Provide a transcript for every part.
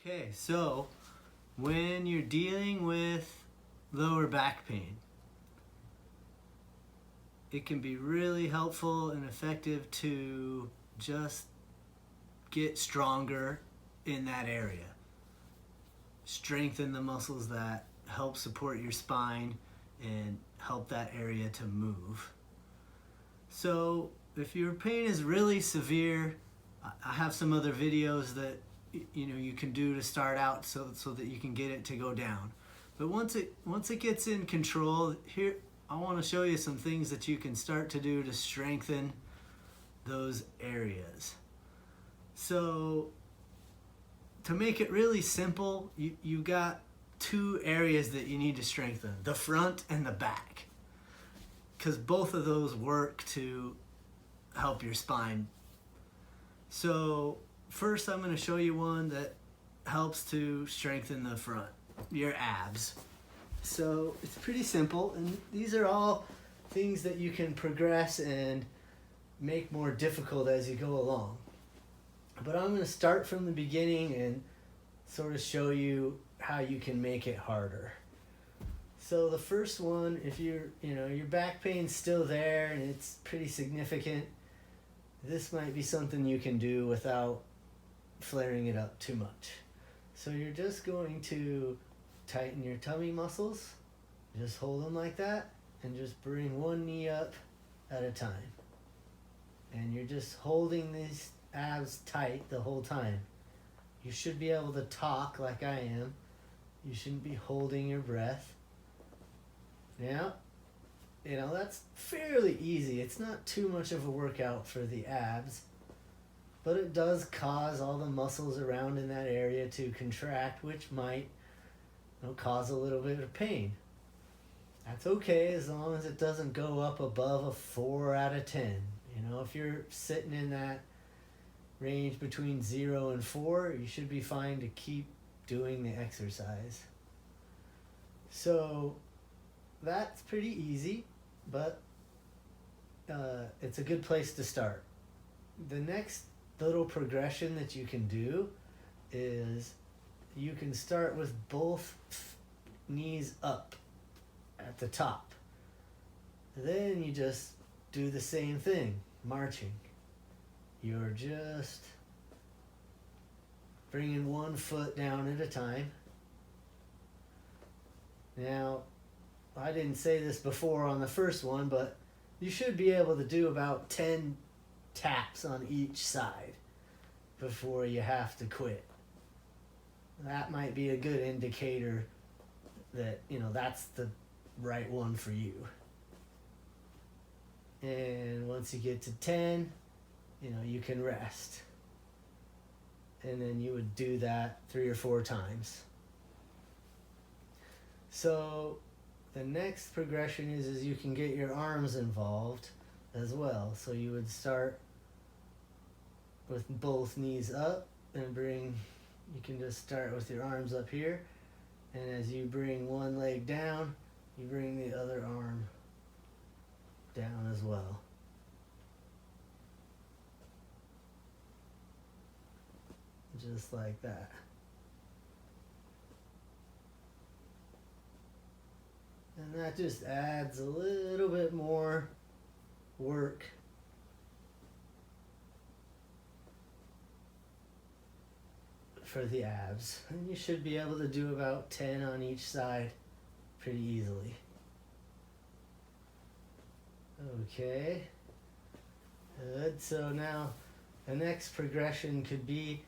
Okay, so when you're dealing with lower back pain, it can be really helpful and effective to just get stronger in that area. Strengthen the muscles that help support your spine and help that area to move. So if your pain is really severe, I have some other videos that you can do to start out so that you can get it to go down. But once it gets in control, here I want to show you some things that you can start to do to strengthen those areas. So to make it really simple, you got two areas that you need to strengthen, the front and the back, because both of those work to help your spine. So first I'm going to show you one that helps to strengthen the front, your abs. So it's pretty simple, and these are all things that you can progress and make more difficult as you go along. But I'm going to start from the beginning and sort of show you how you can make it harder. So the first one, if your back pain's still there and it's pretty significant, this might be something you can do without flaring it up too much. So you're just going to tighten your tummy muscles, just hold them like that, and just bring one knee up at a time. And you're just holding these abs tight the whole time. You should be able to talk like I am. You shouldn't be holding your breath. Now, that's fairly easy. It's not too much of a workout for the abs, but it does cause all the muscles around in that area to contract, which might cause a little bit of pain. That's okay as long as it doesn't go up above a 4 out of 10. If you're sitting in that range between 0 and 4, you should be fine to keep doing the exercise. So that's pretty easy, but it's a good place to start. The next little progression that you can do is you can start with both knees up at the top. Then you just do the same thing, marching. You're just bringing one foot down at a time. Now, I didn't say this before on the first one, but you should be able to do about 10 taps on each side before you have to quit. That might be a good indicator that, that's the right one for you. And once you get to 10, you can rest. And then you would do that 3 or 4 times. So the next progression is you can get your arms involved as well. So you would start with both knees up and you can just start with your arms up here. And as you bring one leg down, you bring the other arm down as well. Just like that. And that just adds a little bit more work for the abs. And you should be able to do about 10 on each side pretty easily. Okay. Good. So now the next progression could be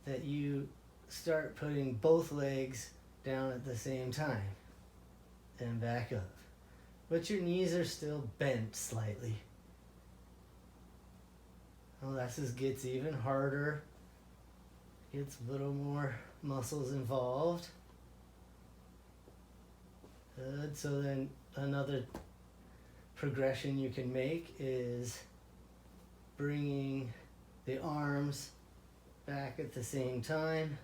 that you start putting both legs down at the same time and back up. But your knees are still bent slightly. Well, that just gets even harder. Gets a little more muscles involved. Good. So then another progression you can make is bringing the arms back at the same time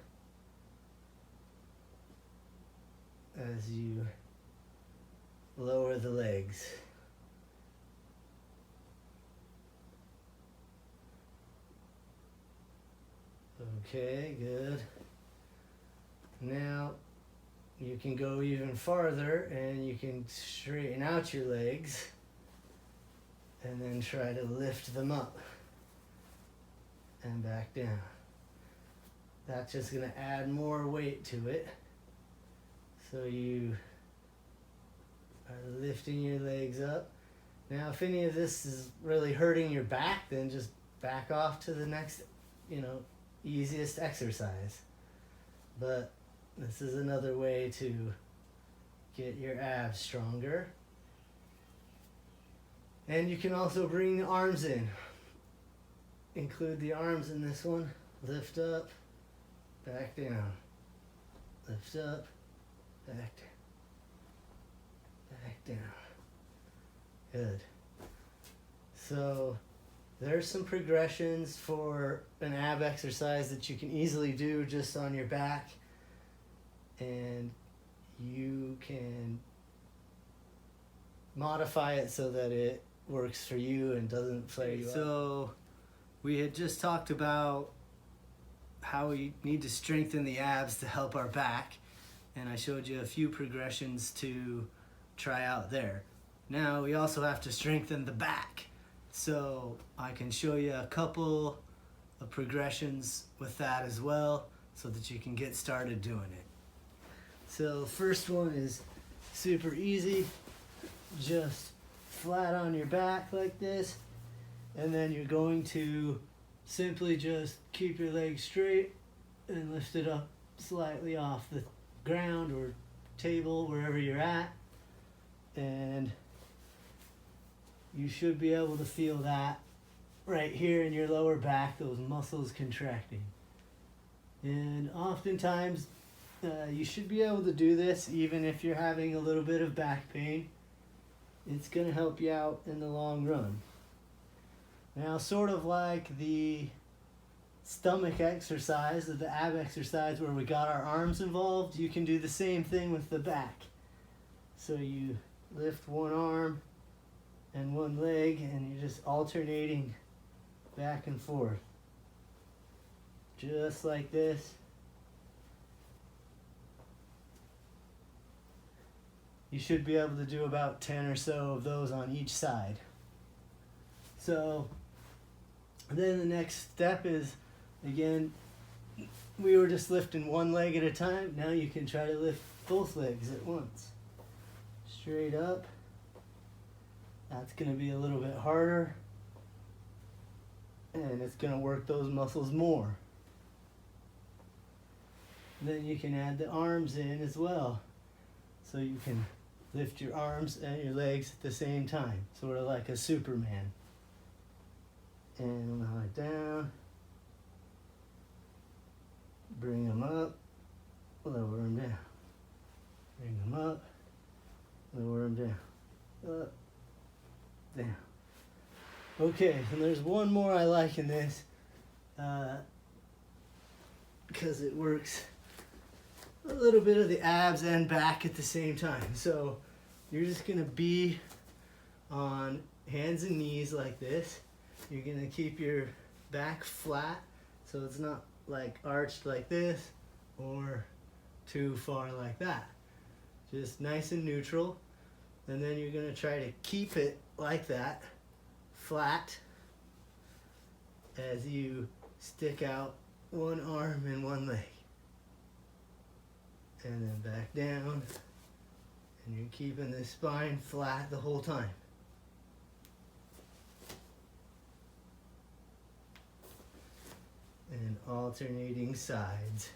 as you lower the legs. Okay, good. Now you can go even farther and you can straighten out your legs and then try to lift them up and back down. That's just going to add more weight to it. So you are lifting your legs up. Now if any of this is really hurting your back, then just back off to the next, easiest exercise. But this is another way to get your abs stronger. And you can also bring the arms in. Include the arms in this one. Lift up, back down. Lift up, back down. Back down. Good. So there's some progressions for an ab exercise that you can easily do just on your back. And you can modify it so that it works for you and doesn't flare you out. So we had just talked about how we need to strengthen the abs to help our back, and I showed you a few progressions to try out there. Now we also have to strengthen the back, so I can show you a couple of progressions with that as well so that you can get started doing it. So the first one is super easy. Just flat on your back like this, and then you're going to simply just keep your legs straight and lift it up slightly off the ground or table, wherever you're at, and you should be able to feel that right here in your lower back, those muscles contracting. And oftentimes you should be able to do this even if you're having a little bit of back pain. It's going to help you out in the long run. Now, sort of like the stomach exercise, or the ab exercise where we got our arms involved, you can do the same thing with the back. So you lift one arm and one leg, and you're just alternating back and forth. Just like this. You should be able to do about 10 or so of those on each side. So then the next step is, again, we were just lifting one leg at a time. Now you can try to lift both legs at once. Straight up. That's going to be a little bit harder. And it's going to work those muscles more. Then you can add the arms in as well. So you can lift your arms and your legs at the same time, sort of like a Superman. And lie down, bring them up, lower them down, bring them up, lower them down, up, down. Okay, and there's one more I like in this, because it works a little bit of the abs and back at the same time. So you're just going to be on hands and knees like this. You're going to keep your back flat so it's not like arched like this or too far like that. Just nice and neutral. And then you're going to try to keep it like that, flat, as you stick out one arm and one leg. And then back down, and you're keeping the spine flat the whole time. And alternating sides.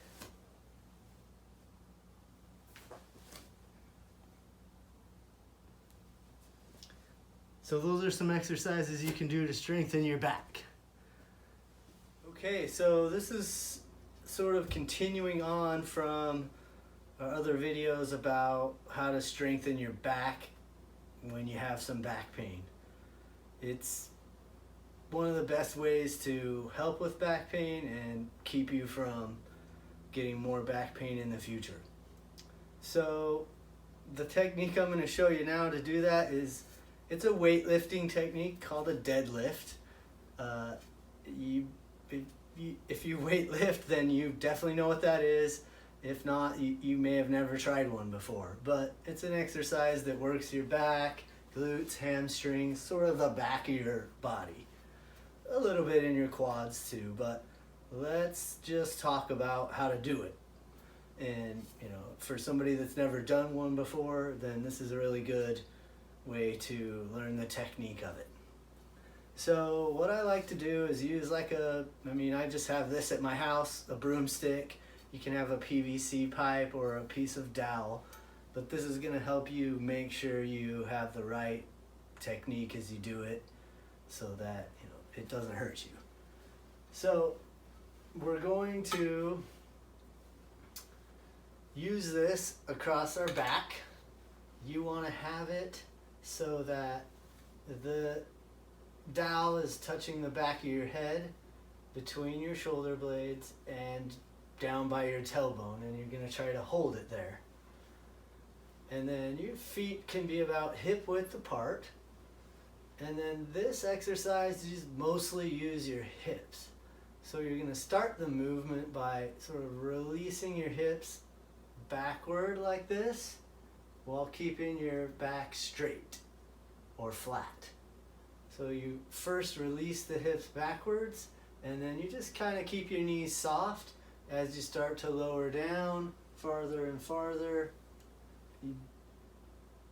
So those are some exercises you can do to strengthen your back. Okay, so this is sort of continuing on from other videos about how to strengthen your back when you have some back pain. It's one of the best ways to help with back pain and keep you from getting more back pain in the future. So the technique I'm going to show you now to do that is, it's a weightlifting technique called a deadlift. If you weightlift, then you definitely know what that is. If not, you may have never tried one before, but it's an exercise that works your back, glutes, hamstrings, sort of the back of your body. A little bit in your quads too, but let's just talk about how to do it. And for somebody that's never done one before, then this is a really good way to learn the technique of it. So what I like to do is use I just have this at my house, a broomstick. You can have a PVC pipe or a piece of dowel, but this is going to help you make sure you have the right technique as you do it so that it doesn't hurt you. So we're going to use this across our back. You want to have it so that the dowel is touching the back of your head, between your shoulder blades and down by your tailbone, and you're going to try to hold it there. And then your feet can be about hip width apart. And then this exercise, you just mostly use your hips. So you're going to start the movement by sort of releasing your hips backward like this while keeping your back straight or flat. So you first release the hips backwards, and then you just kind of keep your knees soft as you start to lower down farther and farther.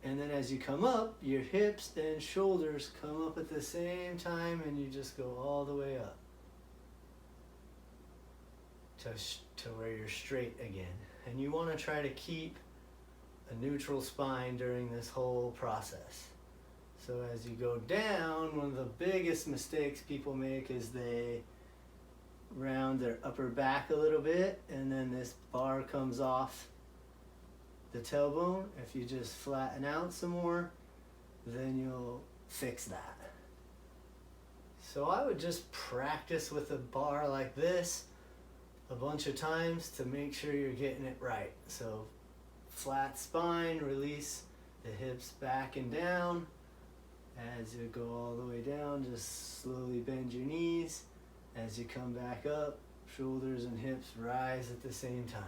And then as you come up, your hips and shoulders come up at the same time, and you just go all the way up to where you're straight again. And you want to try to keep a neutral spine during this whole process. So as you go down, one of the biggest mistakes people make is they round their upper back a little bit, and then this bar comes off the tailbone. If you just flatten out some more, then you'll fix that. So I would just practice with a bar like this a bunch of times to make sure you're getting it right. So flat spine, release the hips back and down. As you go all the way down, just slowly bend your knees. As you come back up, shoulders and hips rise at the same time.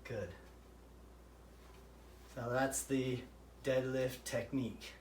Good. So that's the deadlift technique.